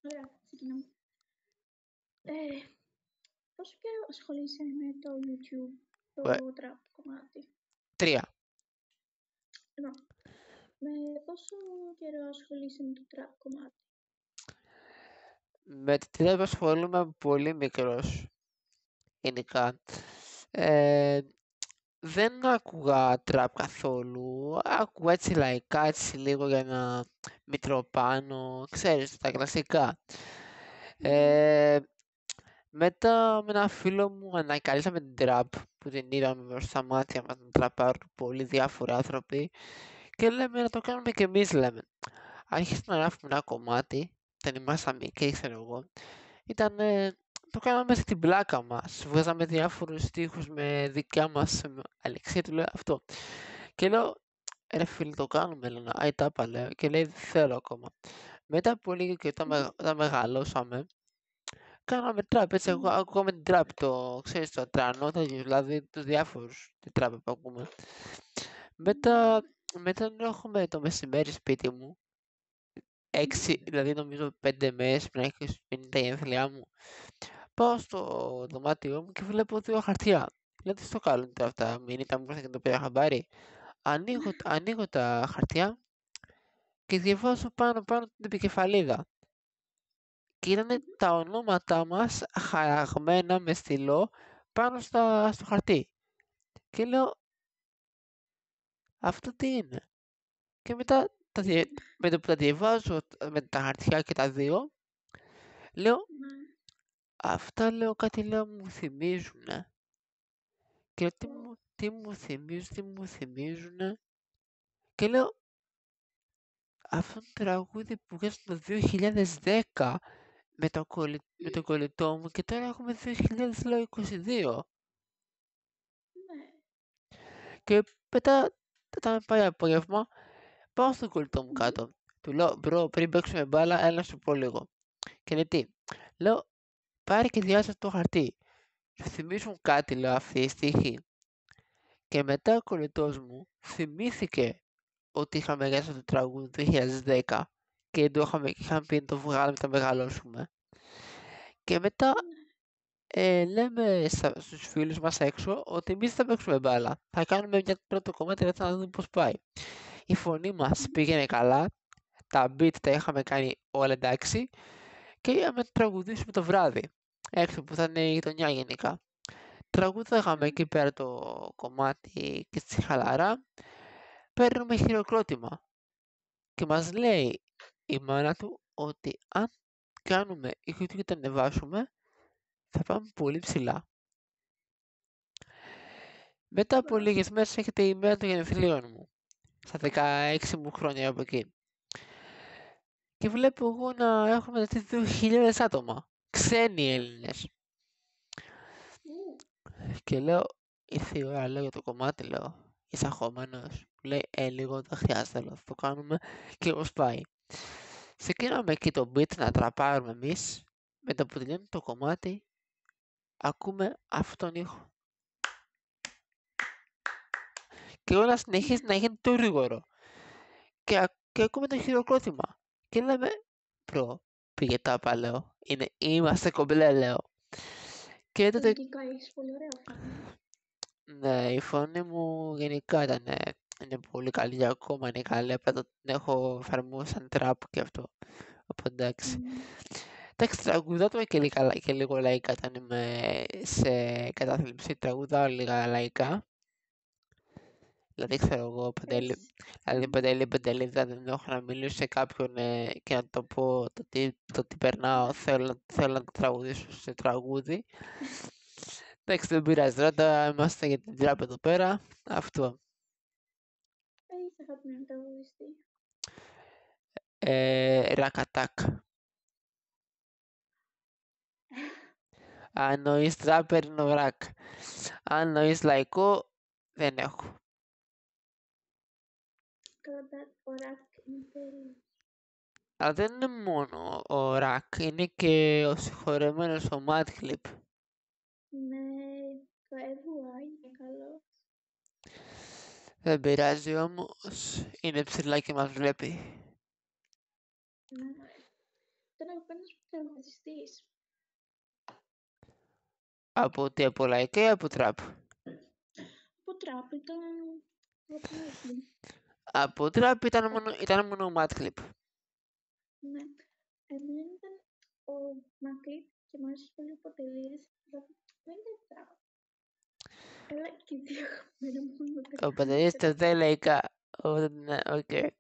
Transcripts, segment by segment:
Ωραία, ξεκινάμε. Πόσο καιρό ασχολείσαι με το YouTube, το trap κομμάτι? 3. Λοιπόν, με πόσο καιρό ασχολείσαι με το trap κομμάτι? Με τη τράπεζα ασχολούμαι πολύ μικρός, γενικά. Δεν άκουγα τραπ καθόλου, άκουγα έτσι λαϊκά, έτσι λίγο για να Μητροπάνο, ξέρεις, τα κλασικά. Μετά με ένα φίλο μου ανακαλύψαμε την τραπ, που την είδαμε μπροστά στα μάτια μας να τραπάρουν πολύ διάφοροι άνθρωποι και λέμε να το κάνουμε και εμείς, λέμε. Άρχισε να γράφουμε ένα κομμάτι, δεν ήμασταν μικροί, ξέρω εγώ. Το κάναμε στην πλάκα μας, βγάζαμε διάφορους στίχους με δικιά μας αλεξία, του λέω αυτό. Και λέω, ρε φίλε, το κάνουμε, λένε, τα είπα, λέω, και λέει, δεν θέλω ακόμα. Μετά από λίγο και όταν μεγαλώσαμε, κάναμε τραπ, έτσι, εγώ ακούγαμε την τραπ, ξέρεις, το τρανό, δηλαδή τους διάφορους την τραπ που ακούμε. Μετά έχουμε το μεσημέρι σπίτι μου, 6, δηλαδή νομίζω 5 μέρες πριν να έχει τα γενέθλιά μου. Πάω στο δωμάτιό μου και βλέπω 2 χαρτιά. Λέω τι στο κάνουν τώρα αυτά, μην ήταν μέσα και το πήρα χαμπάρι. Ανοίγω τα χαρτιά και διαβάζω πάνω την επικεφαλίδα. Και ήταν τα ονόματά μας χαραγμένα με στυλό πάνω στο χαρτί. Και λέω, αυτό τι είναι? Και μετά με το που τα διαβάζω με τα χαρτιά και τα δύο, λέω, αυτά λέω κάτι λέω μου θυμίζουνε. Και τι μου θυμίζουνε. Και λέω, αυτό το τραγούδι που βγάζει το 2010 με το κολλητό μου και τώρα έχουμε 2022. Και μετά, όταν πάει απόγευμα, πάω στον κολλητό μου κάτω. Του λέω, μπρο, πριν παίξουμε μπάλα, έλα να σου πω λίγο. Και λέει τι? Λέω, πάρε και διάσε το χαρτί. Σου θυμίζουν κάτι, λέω, αυτοί οι στίχοι. Και μετά ο κολλητός μου θυμήθηκε ότι είχαμε γράψει το τραγούδι το 2010 και είχαμε πει να το βγάλουμε να μεγαλώσουμε. Και μετά λέμε στους φίλους μας έξω ότι εμείς θα παίξουμε μπάλα. Θα κάνουμε μια πρώτο κομμάτι να δούμε πώς πάει. Η φωνή μας πήγαινε καλά, τα beat τα είχαμε κάνει όλα εντάξει και είχαμε να τραγουδήσουμε το βράδυ έξω που θα είναι η γειτονιά γενικά. Τραγουδάγαμε εκεί πέρα το κομμάτι και στη χαλαρά, παίρνουμε χειροκρότημα και μας λέει η μάνα του ότι αν κάνουμε ήχο και το ανεβάσουμε θα πάμε πολύ ψηλά. Μετά από λίγες μέρες έρχεται η μέρα των γενεθλίων μου, στα 16 μου χρόνια από εκεί. Και βλέπω εγώ να έχουμε δεχτεί 2.000 άτομα, ξένοι Έλληνες. Και λέω, ήρθε η ώρα, λέω, για το κομμάτι, λέω, είσαι αγχωμένος? Λέει, λίγο δεν χρειάζεται, λέω, θα το κάνουμε και όπως πάει. Ξεκινάμε εκεί το beat να τραπάρουμε εμείς, μετά που τελειώνει το κομμάτι, ακούμε αυτόν τον ήχο. Και όλα συνεχίζει να γίνει το γρήγορο. Και ακούμε το χειροκρότημα. Και λέμε, προ, πήγε τάπα, λέω. Είμαστε κομπλέ, λέω. Και τότε... Έχεις πολύ ωραία φωνή. Ναι, η φωνή μου γενικά είναι πολύ καλή, ακόμα είναι καλή, απλά την έχω εφαρμόσει σαν τραπ και αυτό. Οπότε εντάξει. Εντάξει, τραγουδάω τώρα και λίγο λαϊκά όταν είμαι σε κατάθλιψη, τραγουδάω λίγα λαϊκά. Δηλαδή ξέρω εγώ, Παντελή, δεν έχω να μιλήσω σε κάποιον και να το πω το τι περνάω, θέλω να το τραγουδήσω σε τραγούδι. Εντάξει, δεν πειράζει, τώρα είμαστε για την τράπεζα εδώ πέρα, αυτό. Είσαι αγαπημένο τραγουδιστή? Ρακατάκ. Αν εννοείς τράπερ είναι ο Ρακ. Αν εννοείς λαϊκό, δεν έχω. Ο Ρακ είναι τέλειος. Αλλά δεν είναι μόνο ο Ρακ, είναι και ο συγχωρεμένος ο Madclip. Ναι, το έβουα είναι καλό. Δεν πειράζει όμως, είναι ψηλά και μας βλέπει. Ναι. Ήταν αγαπημένος μου τραγουδιστής. Από τι, από λαϊκά ή από τραπ? Από τραπ ήταν αγαπημένος μου. Από τραπ ήταν μόνο ο Madclip. Ναι. Εμένα ήταν ο Μακρύ και μου άρεσε πολύ ο Ποτελής. Δεν ήταν τραπ. Αλλά και οι δύο αγαπημένα μου Ο Παντελής δεν λαϊκά. Ναι, οκ.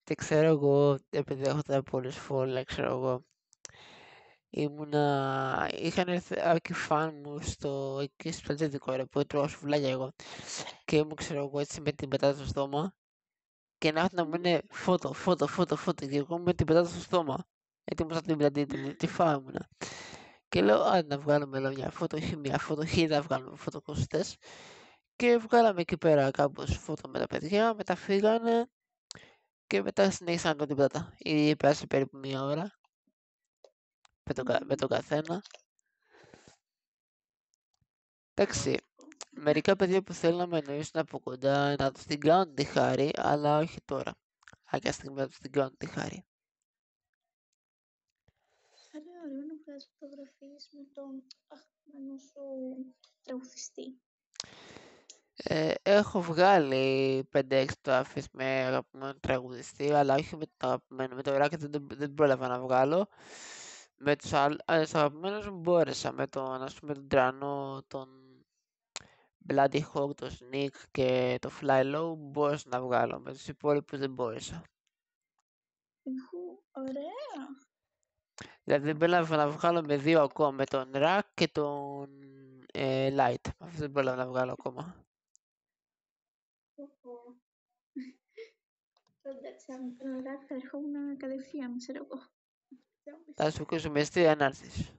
Δεν ξέρω εγώ, επειδή έχω τα πολύ σχόλια, ξέρω εγώ. Είχαν έρθει κάποιοι φαν μου εκεί στο πλατζίδικο, ρε, που τρώω σουβλάκια εγώ. Και ήμουν, ξέρω εγώ, έτσι με την πετάτα στο στόμα. Και να έρθουν να μου είναι φώτο. Και εγώ με την πετάτα στο στόμα. Έτοιμος να την πλατή, τι φάω ήμουνα. Και λέω, άντε να βγάλουμε λέω, μια φώτο, όχι μια φώτο, όχι να βγάλουμε φωτοκοστές. Και βγάλαμε εκεί πέρα κάπως φώτο με τα παιδιά, μετά φύγανε. Και μετά συνέχισαν να την πετάτα. Ήδη πέρασε περίπου μία ώρα με τον καθένα. Εντάξει, μερικά παιδιά που θέλουν να με εννοήσουν από κοντά να τους την κάνουν τη χάρη, αλλά όχι τώρα. Κάποια στιγμή να τους την κάνουν τη χάρη. Θα είναι ωραίο να βγάζεις φωτογραφίες με τον αγαπημένο σου τραγουδιστή. Έχω βγάλει 5-6 φωτογραφίες με αγαπημένο τραγουδιστή, αλλά όχι με τον αγαπημένο. Με το Ράκη δεν πρόλαβα να βγάλω. Με τους αγαπημένους μου μπόρεσα. Με τον, ας πούμε, τον Τρανό, τον Bloody Hawk, το Sneak και το Fly Low μπόρεσα να βγάλω. Με τους υπόλοιπους δεν μπόρεσα. Ωραία. Δηλαδή δεν πρόλαβα να βγάλω με 2 ακόμα. Με τον Rack και τον Light. Αυτό δεν πρόλαβα να βγάλω ακόμα. Εντάξει, αν τον Ρακ θα ερχόμουν κατευθείαν, ξέρω εγώ. Θα σου ακούσουμε εσύ αν έρθεις.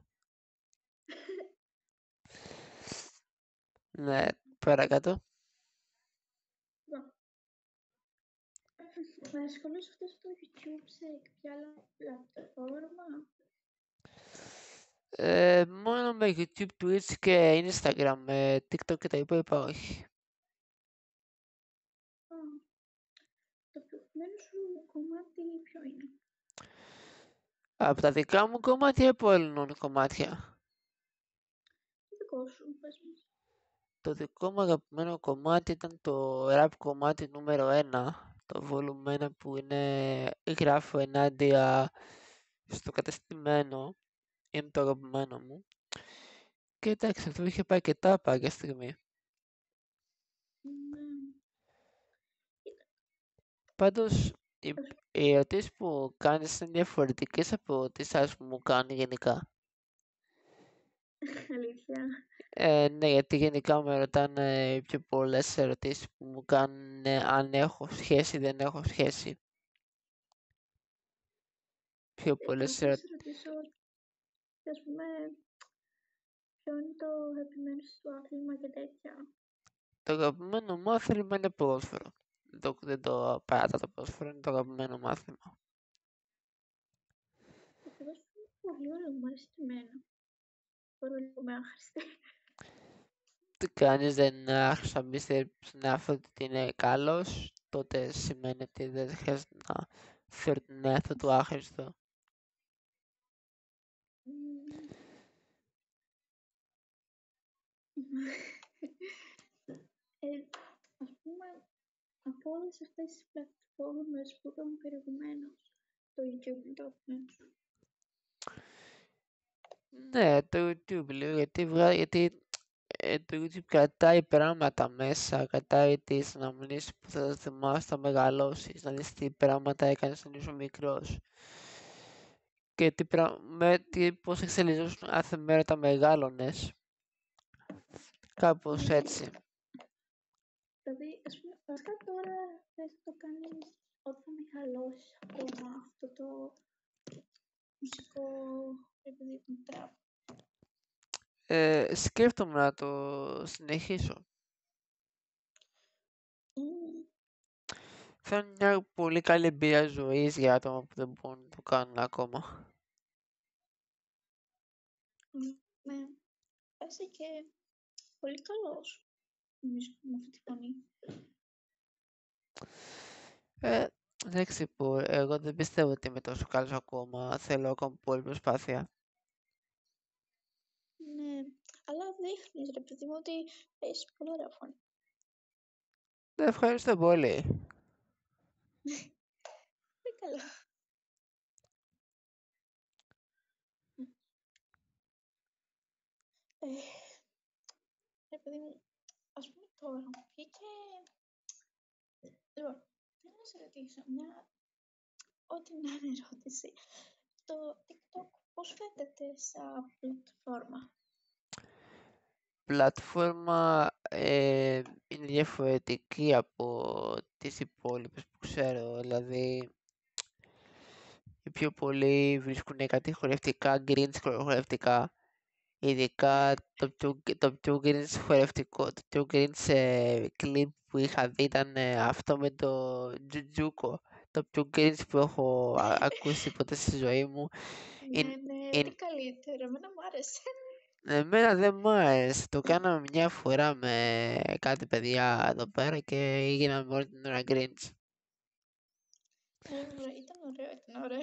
Ναι, παρακάτω. Με ασχολείς αυτό στο YouTube σε κάποια άλλα πλατφόρμα? Μόνο με YouTube, Twitch και Instagram, με TikTok και τα υπόλοιπα όχι. Το αγαπημένο σου κομμάτι ποιο είναι? Από τα δικά μου κομμάτια ή από άλλων κομμάτια? Το δικό σου, πες μας. Το δικό μου αγαπημένο κομμάτι ήταν το rap κομμάτι νούμερο 1, το volume 1 που γράφω ενάντια στο κατεστημένο, είναι το αγαπημένο μου. Και εντάξει, αυτό είχε πάει και τάπα κάποια στιγμή. Πάντως, οι ερωτήσεις που κάνεις είναι διαφορετικές από τις άλλες που μου κάνουν γενικά. Αλήθεια. Ναι, γιατί γενικά με ρωτάνε πιο πολλές ερωτήσεις που μου κάνουν αν έχω σχέση ή δεν έχω σχέση. Πιο πολλές Θα σε ρωτήσω, ας πούμε, ποιο είναι το αγαπημένο σου άθλημα και τέτοια. Το αγαπημένο μου άθλημα είναι ποδόσφαιρο. Δεν το παράτα το ποδόσφαιρο, είναι το αγαπημένο μου άθλημα. Το ποδόσφαιρο είναι πολύ ωραίο, μου αρέσει και εμένα. Μπορώ λίγο με άχρηστη. Τι κάνεις, δεν πιστεύεις στον εαυτό ότι είναι καλός, τότε σημαίνει ότι δεν χρειάζεται να θεωρεί τον εαυτό του άχρηστο. Ας πούμε, από όλες αυτές τις πλατφόρμες που είπαμε προηγουμένως, το YouTube είναι το αγαπημένο σου. Ναι, το YouTube λέω, γιατί το YouTube κρατάει πράγματα μέσα, κρατάει τις αναμνήσεις που θα θυμάσαι όταν μεγαλώσεις, να δεις τι πράγματα έκανες όταν ήσουν μικρός και πώς εξελισσόσουν κάθε μέρα τα μεγάλωνες. Κάπως έτσι. Δηλαδή, ας πούμε, βασικά τώρα θες να το κάνεις όταν μεγαλώσεις ακόμα αυτό το μουσικό επειδή τον τραπ. Σκέφτομαι να το συνεχίσω. Θα είναι μια πολύ καλή εμπειρία ζωής για άτομα που δεν μπορούν να το κάνουν ακόμα. Ναι, είσαι και πολύ καλός, νομίζω, με αυτή τη φωνή. Εντάξει, που εγώ δεν πιστεύω ότι είμαι τόσο καλός ακόμα. Θέλω ακόμα πολύ προσπάθεια. Ναι, αλλά δείχνεις ρε παιδί μου ότι έχεις πολύ ωραία φωνή. Ευχαριστώ πολύ. Καλά. Ρε παιδί μου, ας πούμε τώρα βγήκε... Λοιπόν, θέλω να σε ρωτήσω μια, ό,τι να είναι ερώτηση. Το TikTok πώς φαίνεται σαν πλατφόρμα? Πλατφόρμα είναι διαφορετική από τις υπόλοιπες που ξέρω. Δηλαδή, οι πιο πολλοί βρίσκουν κάτι χορευτικά, greens χορευτικά. Ειδικά το πιο greens χορευτικό, το πιο greens clip που είχα δει ήταν αυτό με το Τζουτζούκο. Το πιο greens που έχω ακούσει ποτέ στη ζωή μου. Ναι, ό,τι καλύτερο, εμένα μου άρεσε. Εμένα δεν μ' άρεσε. Το κάναμε μια φορά με κάτι παιδιά εδώ πέρα και έγιναμε όλη την ώρα greens. Ήταν ωραίο.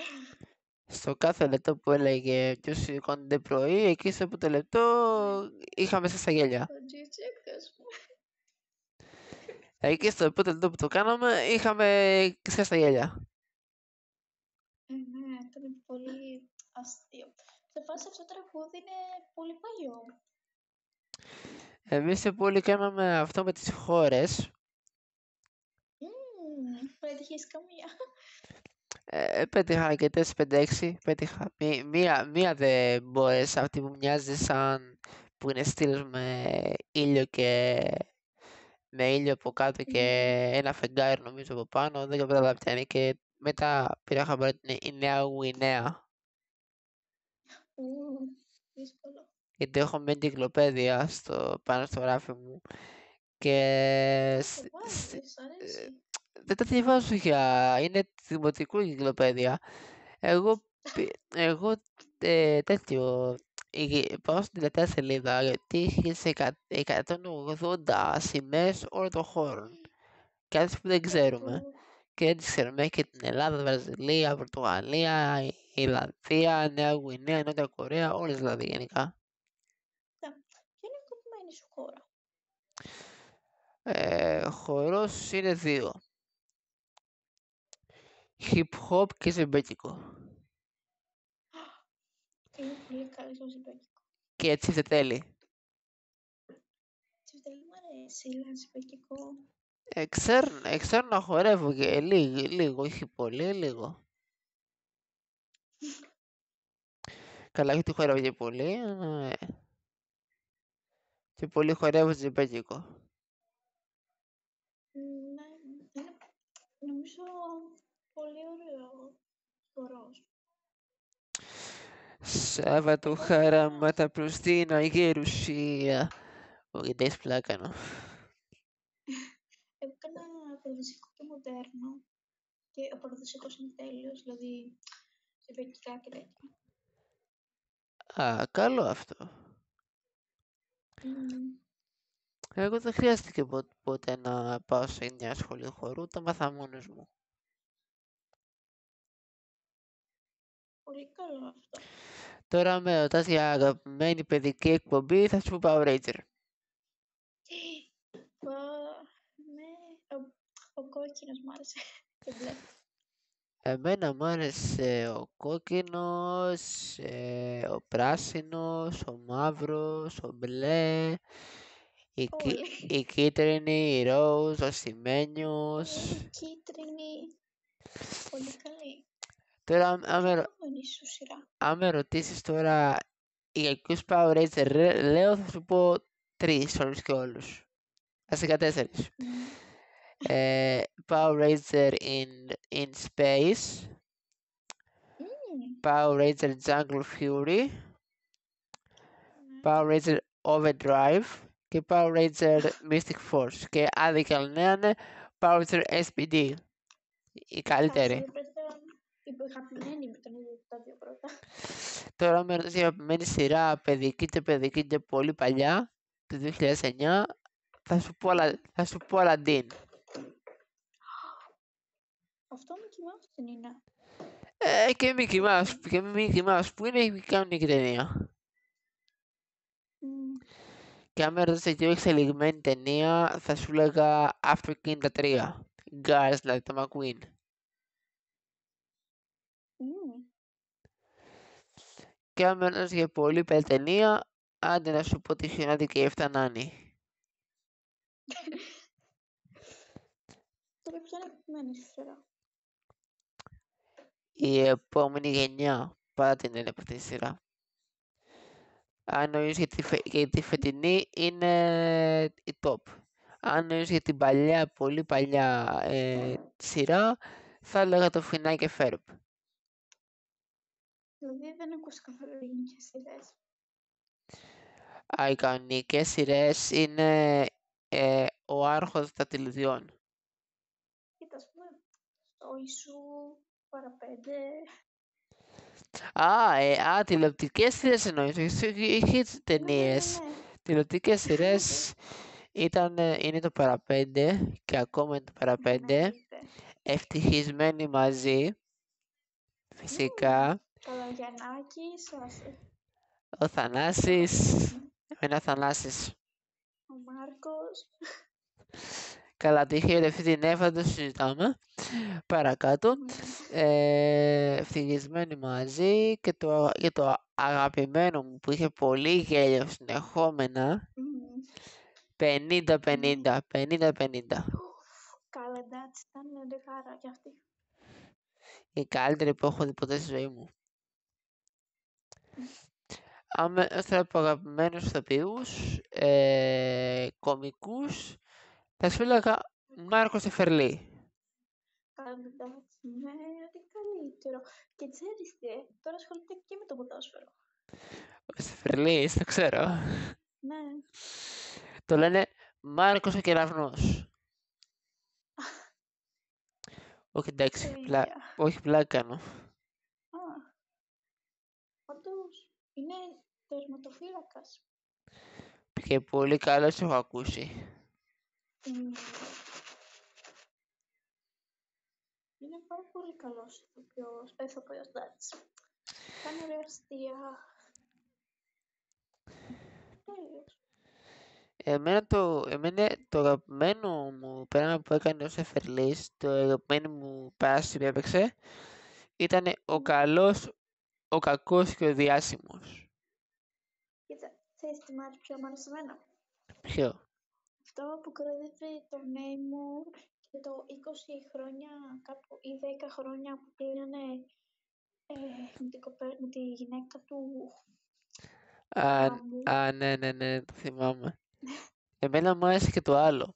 Στο κάθε λεπτό που έλεγε ποιος σηκώνεται πρωί, εκεί στο πρώτο λεπτό είχαμε στα γέλια. Το Τζιουτσίκ, ας πούμε. Εκεί στο πρώτο λεπτό που το κάναμε είχαμε στα γέλια. Ναι, ήταν πολύ αστείο. Σε φάση αυτό το τραγούδι είναι πολύ παλιό. Εμείς σε πόλη κάναμε αυτό με τις χώρες. Πέτυχες καμία. Πέτυχα αρκετές 5-6. Πέτυχα. Μία δεν μπόρεσα, αυτή που μοιάζει σαν που είναι στήλος με ήλιο από κάτω και ένα φεγγάρι νομίζω από πάνω. Δεν κατάλαβα ποια είναι και μετά πήρα χαμπάρι ότι είναι η Νέα Γουινέα. Δύσκολο. Γιατί έχω μια εγκυκλοπαίδεια πάνω στο ράφι μου και Το βάζεις, αρέσει. δεν τα διαβάζω είναι δημοτικού εγκυκλοπαίδεια. Εγώ τέτοιο πάω στην τελευταία σελίδα γιατί έχει 180 σημαίες όλων των χώρων και άλλες που δεν ξέρουμε. Και δεν τις ξέρουμε. Έχει και την Ελλάδα, Βραζιλία, Πορτογαλία, Ιρλανδία, Νέα Γουινέα, Νότια Κορέα, όλες δηλαδή γενικά. Ποια είναι η κοπημένη σου χώρα? Χορός είναι 2. Hip hop και ζεμπέκικο. Είναι πολύ καλή στο ζεμπέκικο. Και έτσι είστε τέλει. Δεν μου αρέσει, αλλά ζεμπέκικο. Ξέρω να χορεύω και λίγο, όχι πολύ, λίγο. Καλά, όχι τη χορεύω και πολύ, και πολύ χορεύω ζεμπέκικο. Ναι, είναι νομίζω πολύ ωραίο χορός. Σάββατο χαράματα προς την Αγερουσία. Όχι, δεν έχεις πλάκα, νο. Έκανα παραδοσιακό και μοντέρνο και ο παραδοσιακός είναι τέλειος, δηλαδή ζεμπέκικα και τέτοια. Καλό αυτό. Εγώ δεν χρειάστηκε ποτέ να πάω σε μια σχολή χορού, το μάθα μόνος μου. Πολύ καλό αυτό. Τώρα με ρωτάς για αγαπημένη παιδική εκπομπή, θα σου πω Power Ranger. Ναι, ο κόκκινος μ' άρεσε. Το μπλε. Εμένα μου άρεσε ο κόκκινος, ο πράσινος, ο μαύρος, ο μπλε, η κίτρινη, η ροζ, ο ασημένιος. Η κίτρινη. Πολύ καλή. Τώρα, αν με ρωτήσεις τώρα για ποιους Power Ranger λέω, θα σου πω 3 όλους και όλους. Βασικά 4. Power Ranger in Space, Power Ranger Jungle Fury, Power Ranger Overdrive και Power Ranger Mystic Force. Και άδικα να είναι Power Ranger SPD. Η καλύτερη. Η αγαπημένη με τον ίδιο τα δύο πρώτα. Τώρα με ρωτάς για αγαπημένη σειρά παιδική και πολύ παλιά, του 2009, θα σου πω Aladdin. Αυτό Mickey Mouse δεν είναι. Και Mickey Mouse που είναι κάνουν και ταινία. Και άμα ρωτάς πιο εξελιγμένη ταινία, θα σου λέγα African τα 3. Guys, δηλαδή το McQueen. Και άμα ρωτάς για πολύ παλιά ταινία, άντε να σου πω τη χιονάτη και η Εφτανάνη. Τώρα ποια είναι αγαπημένη σου σειρά? Η επόμενη γενιά πάντα την είναι από αυτή τη σειρά. Αν νοείς για τη φετινή είναι η top. Αν νοείς για την παλιά, πολύ παλιά σειρά, θα έλεγα το Φινά και Φέρμπ. Δηλαδή δεν ακούς καθόλου ελληνικές σειρές. Οι κανονικές σειρές είναι ο Άρχοντας των Τηλεδιών. Κοίτα, ας πούμε, στο Ισού, παραπέντε. Τηλεοπτικές σειρές εννοείς, όχι ταινίες. Ναι. Τηλεοπτικές σειρές είναι το παραπέντε και ακόμα είναι το παραπέντε. Ευτυχισμένοι μαζί, φυσικά. Καλογιαννάκης, Ο Θανάσης, εμένα Θανάσης. ο Μάρκος. Καλά, τυχαία αυτή την Εύα δεν το συζητάμε. Παρακάτω. Ευτυχισμένοι μαζί και το αγαπημένο μου που είχε πολύ γέλιο συνεχόμενα. 50-50. 50-50. Καλά, εντάξει, ήταν λεγάρα κι αυτή. Η καλύτερη που έχω δει ποτέ στη ζωή μου. Τώρα από αγαπημένους ηθοποιούς, κωμικούς, θα σου έλεγα Μάρκος Εφερλή. Καλά, εντάξει, ναι, ό,τι καλύτερο. Και ξέρεις τι, τώρα ασχολείται και με το ποδόσφαιρο. Ο Εφερλής, το ξέρω. Ναι. Το λένε Μάρκος ο Κεραυνός. Όχι, εντάξει, όχι πλάκα κάνω. Όντως, είναι τερματοφύλακας. Και πολύ καλός έχω ακούσει. Είναι πάρα πολύ καλός ηθοποιός, εντάξει. Κάνει ωραία αστεία. Τέλειος. Εμένα το αγαπημένο μου πράγμα που έκανε ως Εφερλής, το αγαπημένο μου πάση που έπαιξε, ήταν ο καλός, ο κακός και ο διάσημος. Κοίτα, ξέρεις τι πιο μ' άρεσε εμένα? Ποιο? Αυτό που κοροϊδεύει το Νέιμουρ και το 20 χρόνια κάπου ή 10 χρόνια που πήγανε με τη γυναίκα του. Ναι, το θυμάμαι. Εμένα μου άρεσε και το άλλο.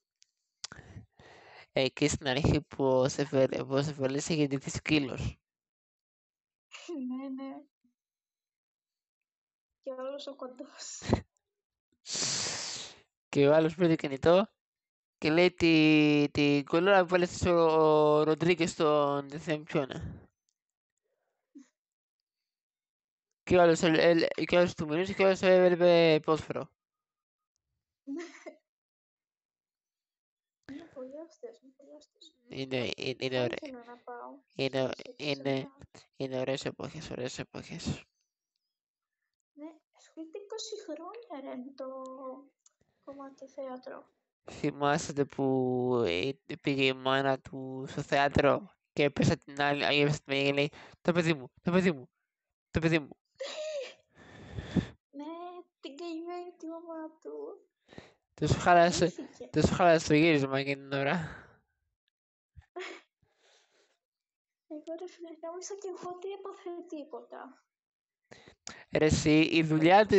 Εκεί στην αρχή που ο Σεφερλής είχε ντυθεί σκύλος. Ναι. Και όλος ο κοντός. Και ο άλλος πήρε το κινητό και λέει την κολόρα που βάλε ο Ροντρίγκες στον δεν ποιον. Και ο άλλος του μιλούσε και ο άλλος έβλεπε ποδόσφαιρο. Είναι πολύ αστείο. Είναι ωραίο. Είναι ωραίες εποχές. Ναι, ασχολείται 20 χρόνια με το κομμάτι θέατρο. Θυμάστε που πήγε η μάνα του στο θέατρο και έπεσε την άλλη, και λέει το παιδί μου. Ναι, την καημένη τη μαμά του. Τους χάλασε το γύρισμα εκείνη την ώρα. Εγώ ρε φίλε, νόμιζα και εγώ ότι έπαθε τίποτα. Ρε εσύ, η δουλειά του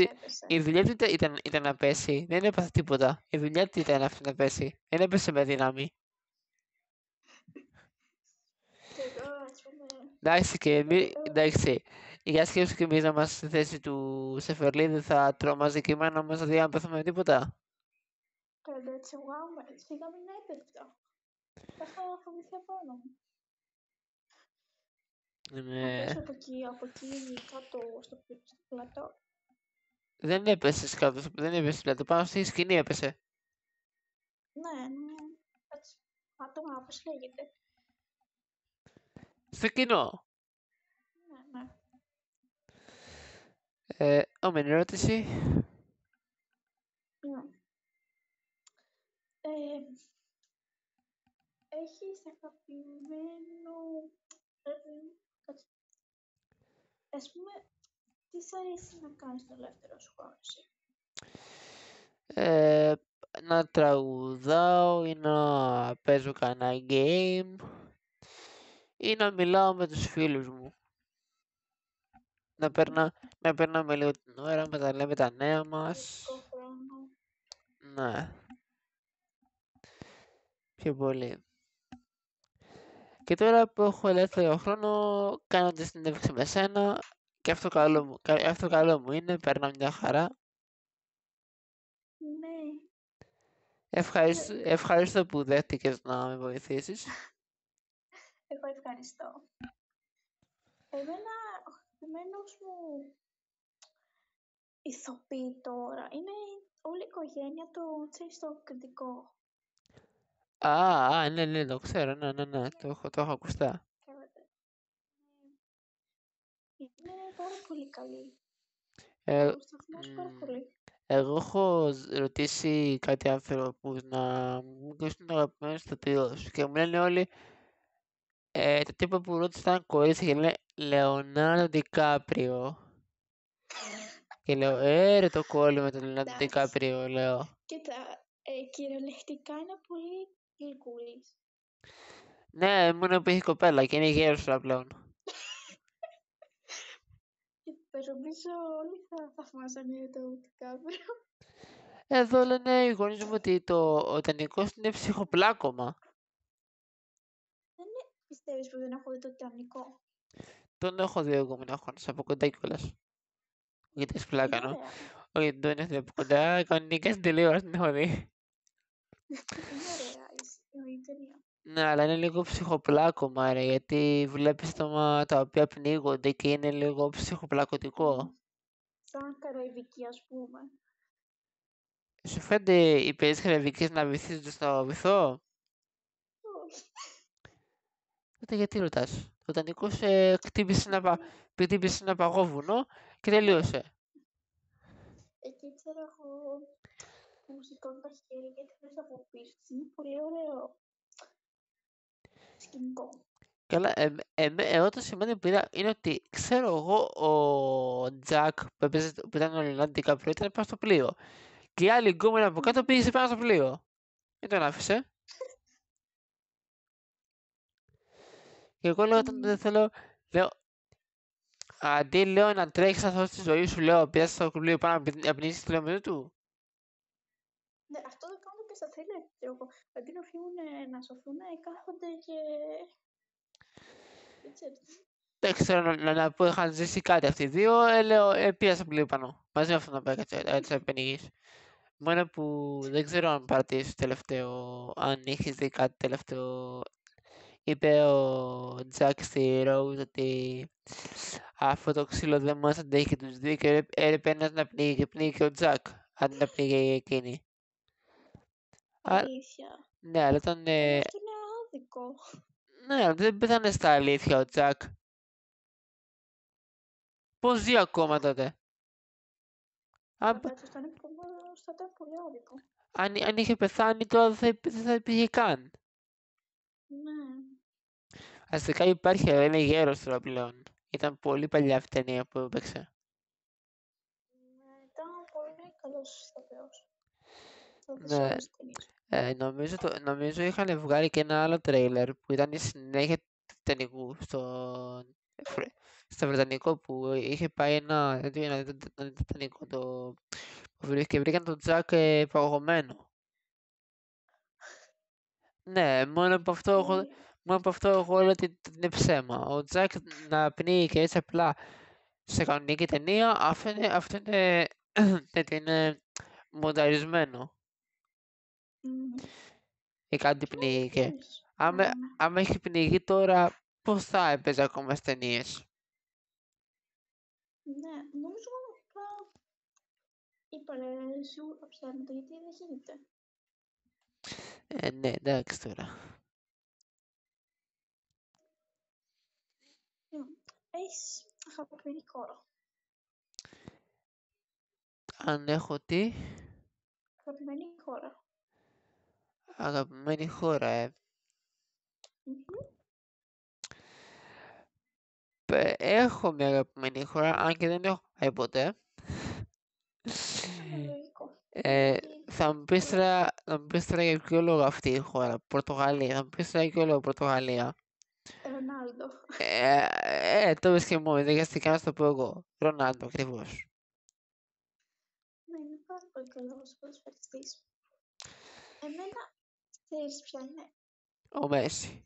ήταν να πέσει. Δεν έπαθε τίποτα. Η δουλειά του ήταν αυτή να πέσει. Δεν έπεσε με δύναμη. Και εγώ, ας πούμε... Εντάξει, για σκέψου και εμείς να είμαστε στη θέση του Σεφερλή, δεν θα τρόμαζε και η μάνα μας να αν πέθαμε τίποτα. Έτσι, σιγά μην έπεφτα. Θα είχα φοβηθεί απάνω μου. Ναι. Να πέσω από εκεί κάτω στο πλατό. Δεν έπεσε κάτω, δεν έπεσε πλατό, πάνω στη σκηνή έπεσε. Ναι, έτσι. Άτομα, πώς λέγεται. Στο κοινό. Ναι, ναι. Επόμενη ερώτηση. Ναι. Ε, έχεις αγαπημένο... ε, κάτσε. Ας πούμε, τι σ' αρέσει να κάνεις στο ελεύθερο σου χρόνο εσύ? Ε, να τραγουδάω ή να παίζω κανένα game ή να μιλάω με τους φίλους μου. Να περνάμε λίγο την ώρα, να τα λέμε τα νέα μας. Ιδιωτικό χρόνο. Ναι, πιο πολύ. Και τώρα που έχω ελεύθερο χρόνο, κάνω τη συνέντευξη με σένα και αυτό καλό μου είναι, περνάω μια χαρά. Ναι. Ευχαριστώ που δέχτηκες να με βοηθήσεις. Εγώ ευχαριστώ. Εμένα ο αγαπημένος μου ηθοποιοί τώρα είναι όλη η οικογένεια του, ξέρεις, το κριτικό. Ναι, το ξέρω, ναι, το έχω ακουστά. Ξέρετε. Είναι πάρα πολύ καλή. Ε, Ο σταθμός πάρα πολύ. Εγώ έχω ρωτήσει κάτι ανθρώπους να μου πούν το αγαπημένο ηθοποιό σου και μου λένε όλοι το τύπο που ρώτησε ήταν κορίτσι και λένε Λεωνάρντο Ντικάπριο. Και λέω, ρε το κόλλημα με τον Λεωνάρντο Εντάξει. Ντικάπριο, λέω. Κοίτα, κυριολεκτικά είναι πολύ γλυκούλης. Ναι, μόνο που έχει κοπέλα και είναι γέρος τώρα πλέον. Και νομίζω όλοι θα θαυμάζανε το Ντικάπριο. Εδώ λένε οι γονείς μου ότι ο Τιτανικός είναι ψυχοπλάκωμα. Πιστεύεις που δεν έχω δει το Τιτανικό? Τον έχω δει εγώ μονάχος από κοντά κιόλας. Γιατί έχεις πλάκα, Είναι νο. ωραία. Όχι, δεν τον έχω δει από κοντά, κανονικά στην τηλεόραση την έχω δει. Είναι ωραία η ταινία. Ναι, αλλά είναι λίγο ψυχοπλάκωμα, ρε, γιατί βλέπεις τα οποία πνίγονται και είναι λίγο ψυχοπλακωτικό. Σαν καραϊβική, ας πούμε. Σου φαίνεται οι παίκτες καραβικής να βυθίζονται στο βυθό? Όχι. Τότε γιατί ρωτάς? Ο Τιτανικός χτύπησε ένα παγόβουνο και τελείωσε. Εκεί ξέρω εγώ που σηκώνει τα χέρια και τρέχει από πίσω. Είναι πολύ ωραίο σκηνικό. Καλά, εγώ το σημείο που είδα είναι ότι ξέρω εγώ ο Τζακ που ήταν ο Λεωνάρντο Ντικάπριο ήταν πάνω στο πλοίο. Και η άλλη γκόμενα από κάτω πήγε πάνω στο πλοίο. Δεν τον άφησε. Και εγώ λέω όταν δεν θέλω, λέω, αντί λέω να τρέχεις να σώσεις τη ζωή σου, λέω πιάσεις στο πλοίο πάνω να πνίσεις τη λεμονή του. Ναι, αυτό το κάνουν και στα θηλεία. Αντί να φύγουν να σωθούν, κάθονται και... Δεν ξέρω. Δεν ξέρω να πω είχαν ζήσει κάτι αυτοί οι δύο, λέω πήγα στο πλοίο πάνω. Μαζί με αυτόν να πάει έτσι να πνίγεις. Μόνο που δεν ξέρω αν παρατηρήσεις τελευταίο, αν έχεις δει κάτι τελευταίο. Είπε ο Τζακ στη Rose ότι αυτό το ξύλο δεν μας αντέχει και τους δύο και έπρεπε ένας να πνίγει και πνίγει και ο Τζακ αντί να πνίγει εκείνη. Αλήθεια. Ναι, αλλά ήταν... Αυτό είναι άδικο. Ναι, αλλά δεν πέθανε στα αλήθεια ο Τζακ. Πώς ζει ακόμα τότε? Αν, Αλλά αυτό είναι θα ήταν πολύ άδικο. αν είχε πεθάνει τώρα δεν θα υπήρχε καν. Ναι. Αστικά υπάρχει, αλλά είναι γέρος τώρα πλέον. Ήταν πολύ παλιά αυτή η ταινία που έπαιξε. Ήταν πολύ καλός ηθοποιός. Θα δεις Ναι, όλες τις ταινίες. νομίζω είχαν βγάλει και ένα άλλο τρέιλερ που ήταν η συνέχεια του Τιτανικού στο Βρετανικό που είχε πάει ένα Τιτανικό και βρήκαν τον Τζακ παγωμένο. Ναι, μόνο από αυτό εγώ λέω ότι είναι ψέμα. Ο Τζακ να πνίγει και έτσι απλά σε κανονική ταινία, αυτό είναι, είναι μονταρισμένο. Ή κάτι πνίγηκε. Άμα έχει πνιγεί τώρα, πώς θα έπαιζε ακόμα στις ταινίες? Ναι, νομίζω απλά είπανε σίγουρα ψέματα γιατί δεν γίνεται. Ναι, εντάξει τώρα. έχεις αγαπημένη χώρα? Αν έχω τι? Αγαπημένη χώρα. Αγαπημένη χώρα, Έχω μια αγαπημένη χώρα, αν και δεν έχω πάει ποτέ. Λογικό. Θα μου πεις τώρα για ποιο λόγο αυτή η χώρα, Πορτογαλία. Θα μου πεις τώρα για ποιο λόγο Πορτογαλία. Ρονάλντο. Το είπες και μόνο, δεν χρειάζεται να το πω εγώ. Ρονάλντο, ακριβώς. Ναι, είναι πάρα πολύ καλός ποδοσφαιριστής. Εμένα, ξέρεις ποια είναι? Ο Μέση.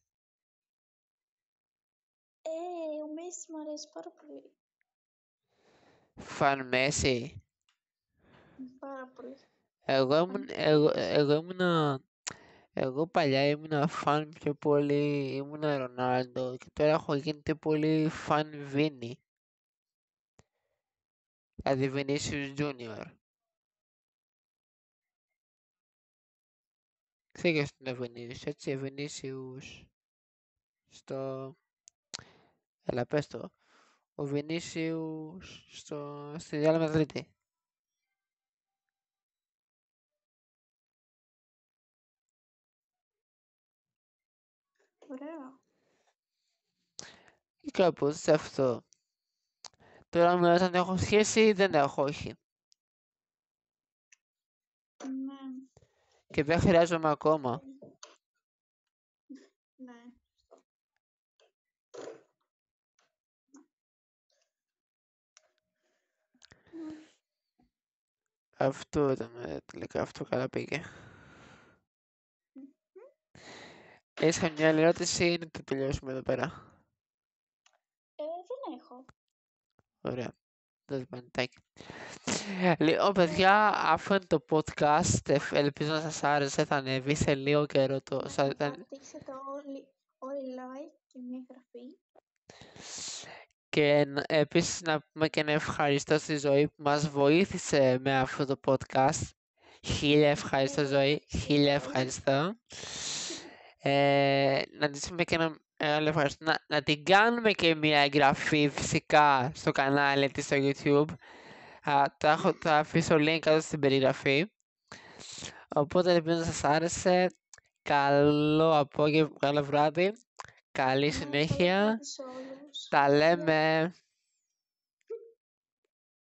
Ο Μέση μου αρέσει πάρα πολύ. Φαν Μέση. Πάρα πολύ. Εγώ παλιά ήμουνα φαν πιο πολύ, ήμουνα Ρονάλντο και τώρα έχω γίνει πολύ φαν Βίνι. Δηλαδή Vinicius Junior. Ξέρεις τι είναι Vinicius, έτσι, Vinicius στο... Έλα πες το. Ο Vinicius στη Real Madrid. Ωραία. Ή κάπως αυτό. Τώρα με αν έχω σχέση, δεν έχω, όχι. Ναι. Και δεν χρειάζομαι ακόμα. Ναι. Αυτό ήταν τελικά, αυτό καλά πήγε. Έχεις καμιά άλλη ερώτηση ή να το τελειώσουμε εδώ πέρα? Δεν έχω. Ωραία. Δώσε πανητάκι. Λοιπόν, παιδιά, αυτό είναι το podcast. Ελπίζω να σας άρεσε. Θα ανέβει σε λίγο καιρό το... Να πατήσετε όλοι like και μια εγγραφή. Και επίσης να πούμε και ένα ευχαριστώ στη Ζωή που μας βοήθησε με αυτό το podcast. Χίλια ευχαριστώ Ζωή, χίλια ευχαριστώ. Να της πούμε και ένα μεγάλο ευχαριστώ. Να την κάνουμε και μια εγγραφή φυσικά στο κανάλι της στο YouTube. Θα αφήσω link κάτω στην περιγραφή. Οπότε ελπίζω να σας άρεσε. Καλό απόγευμα, καλό βράδυ. Καλή συνέχεια. Τα λέμε.